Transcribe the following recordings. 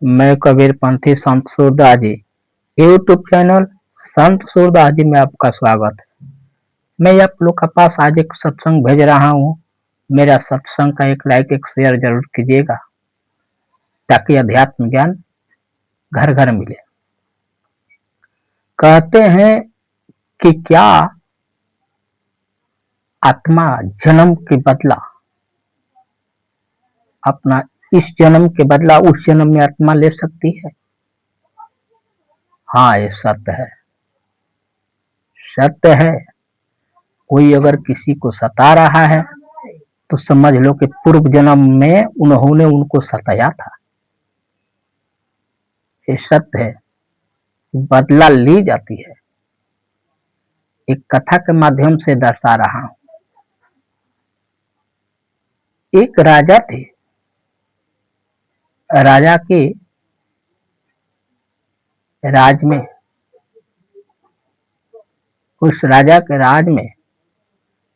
मैं कबीरपंथी संत सूरदास जी YouTube channel संत सूरदास जी में आपका स्वागत है। मैं आप लोग के पास आज एक सत्संग भेज रहा हूँ। मेरा सत्संग का एक लाइक एक शेयर जरूर कीजिएगा ताकि अध्यात्म ज्ञान घर घर मिले। कहते हैं कि क्या आत्मा जन्म के बदला अपना इस जन्म के बदला उस जन्म में आत्मा ले सकती है? हाँ, ये सत्य है, सत्य है। कोई अगर किसी को सता रहा है तो समझ लो कि पूर्व जन्म में उन्होंने उनको सताया था। ये सत्य है, बदला ली जाती है। एक कथा के माध्यम से दर्शा रहा हूं। एक राजा थे। राजा के राज में उस राजा के राज में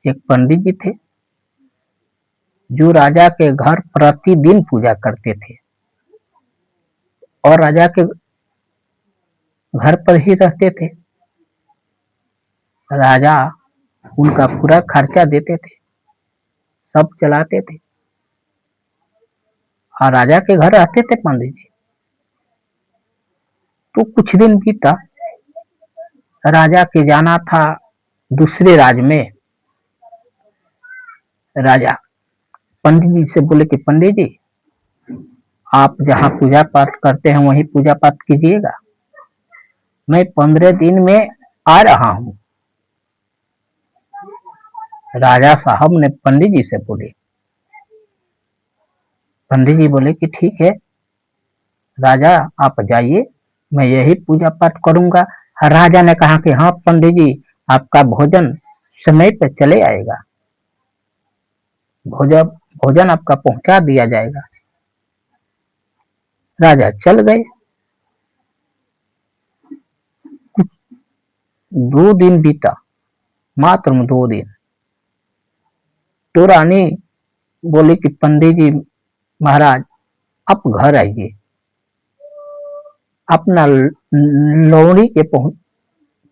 एक पंडित जी थे जो राजा के घर प्रतिदिन पूजा करते थे और राजा के घर पर ही रहते थे। राजा उनका पूरा खर्चा देते थे, सब चलाते थे और राजा के घर रहते थे पंडित जी। तो कुछ दिन बीता, राजा के जाना था दूसरे राज्य में। राजा पंडित जी से बोले कि पंडित जी, आप जहाँ पूजा पाठ करते हैं वहीं पूजा पाठ कीजिएगा, मैं 15 दिन में आ रहा हूँ। राजा साहब ने पंडित जी से बोले। पंडित जी बोले कि ठीक है राजा, आप जाइए, मैं यही पूजा पाठ करूंगा। राजा ने कहा कि हाँ पंडित जी, आपका भोजन समय पर चले आएगा, भोजन आपका पहुंचा दिया जाएगा। राजा चल गए। 2 दिन बीता, मात्र 2 दिन। तो रानी बोली कि पंडित जी महाराज, आप घर आइए, अपना लौड़ी के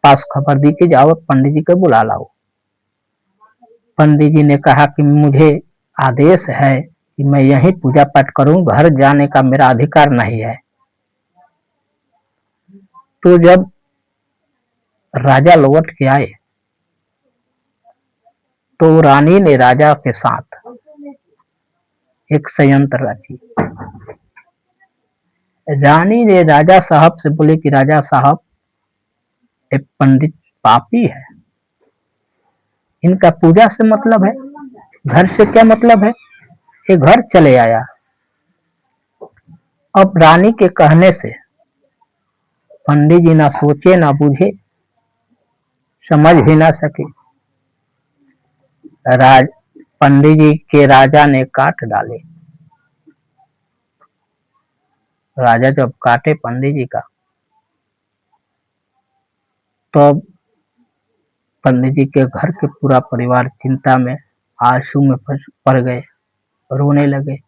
पास खबर दी कि जाओ पंडित जी को बुला लाओ। पंडित जी ने कहा कि मुझे आदेश है कि मैं यहीं पूजा पाठ करूं, घर जाने का मेरा अधिकार नहीं है। तो जब राजा लौट के आए तो रानी ने राजा के साथ एक संयंत्र रखी। रानी ने राजा साहब से बोले कि राजा साहब, एक पंडित पापी है, इनका पूजा से मतलब है, घर से क्या मतलब है? ये घर चले आया। अब रानी के कहने से पंडित जी ना सोचे ना बूझे, समझ भी ना सके। पंडित जी के राजा ने काट डाले। राजा जब काटे पंडित जी का, तो पंडित जी के घर के पूरा परिवार चिंता में, आंसू में पड़ गए, रोने लगे।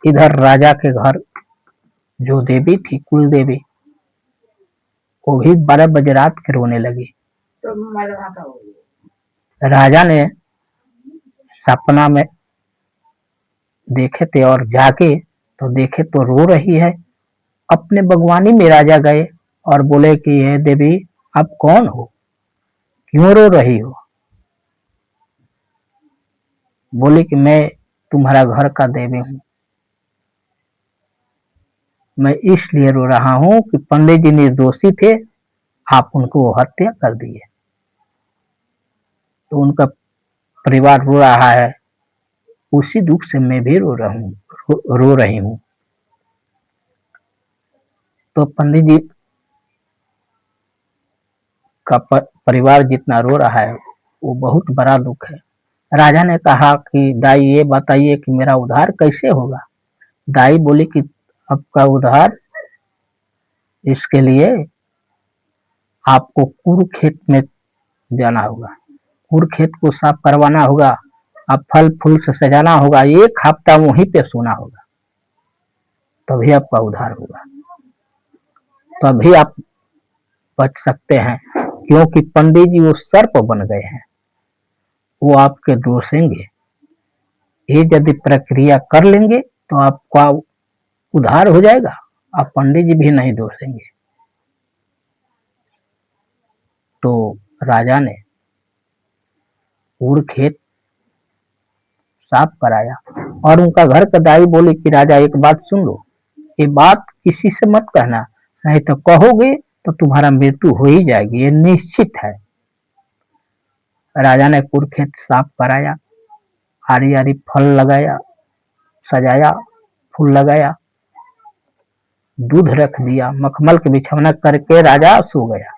इधर राजा के घर जो देवी थी, कुल देवी, वो भी 12 बजे रात के रोने लगी। राजा ने सपना में देखे थे और जाके तो देखे तो रो रही है। अपने बागवानी में राजा गए और बोले कि हे देवी, आप कौन हो, क्यों रो रही हो? बोले कि मैं तुम्हारा घर का देवी हूं, मैं इसलिए रो रहा हूं कि पंडित जी निर्दोषी थे, आप उनको हत्या कर दिए। तो उनका परिवार रो रहा है, उसी दुख से मैं भी रो रही हूं। तो पंडित जी का परिवार जितना रो रहा है वो बहुत बड़ा दुख है। राजा ने कहा कि दाई ये बताइए कि मेरा उद्धार कैसे होगा? दाई बोली कि आपका उद्धार, इसके लिए आपको कुरुक्षेत में जाना होगा, कुरुक्षेत को साफ करवाना होगा, आप फल फूल से सजाना होगा, 1 हफ्ता वहीं पे सोना होगा। तभी आपका उद्धार होगा, तभी आप बच सकते हैं। क्योंकि पंडित जी वो सर्प बन गए हैं, वो आपके दोषेंगे। ये यदि प्रक्रिया कर लेंगे तो आपका उद्धार हो जाएगा, आप पंडित जी भी नहीं दोषेंगे। तो राजा ने पूरे खेत साफ कराया और उनका घर का दाई बोली कि राजा एक बात सुन लो, ये बात किसी से मत कहना, नहीं तो कहोगे तो तुम्हारा मृत्यु हो ही जाएगी, ये निश्चित है। राजा ने पूरे खेत साफ कराया, आरी आरी फल लगाया, सजाया, फूल लगाया, दूध रख दिया, मखमल के बिछौना करके राजा सो गया।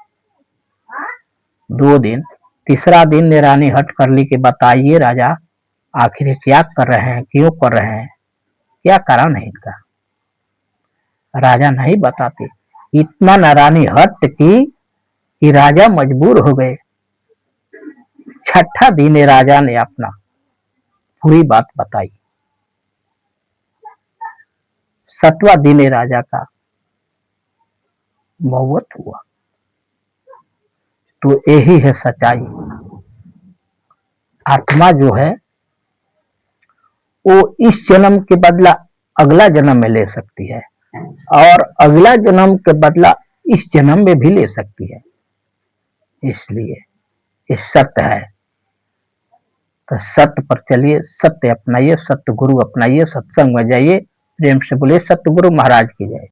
2 दिन, तीसरा दिन ने रानी हट कर ली कि बताइए राजा आखिर क्या कर रहे हैं, क्यों कर रहे हैं, क्या कारण है इनका। राजा नहीं बताते। इतना न रानी हट की कि राजा मजबूर हो गए। छठा दिन राजा ने अपना पूरी बात बताई। 7वां दिन राजा का मौत हुआ। तो यही है सच्चाई। आत्मा जो है वो इस जन्म के बदला अगला जन्म में ले सकती है और अगला जन्म के बदला इस जन्म में भी ले सकती है। इसलिए ये सत्य है, तो सत्य पर चलिए, सत्य अपनाइए, सत्य गुरु अपनाइए, सत्संग में जाइए, प्रेम से बोलिए सत्य गुरु महाराज की जय।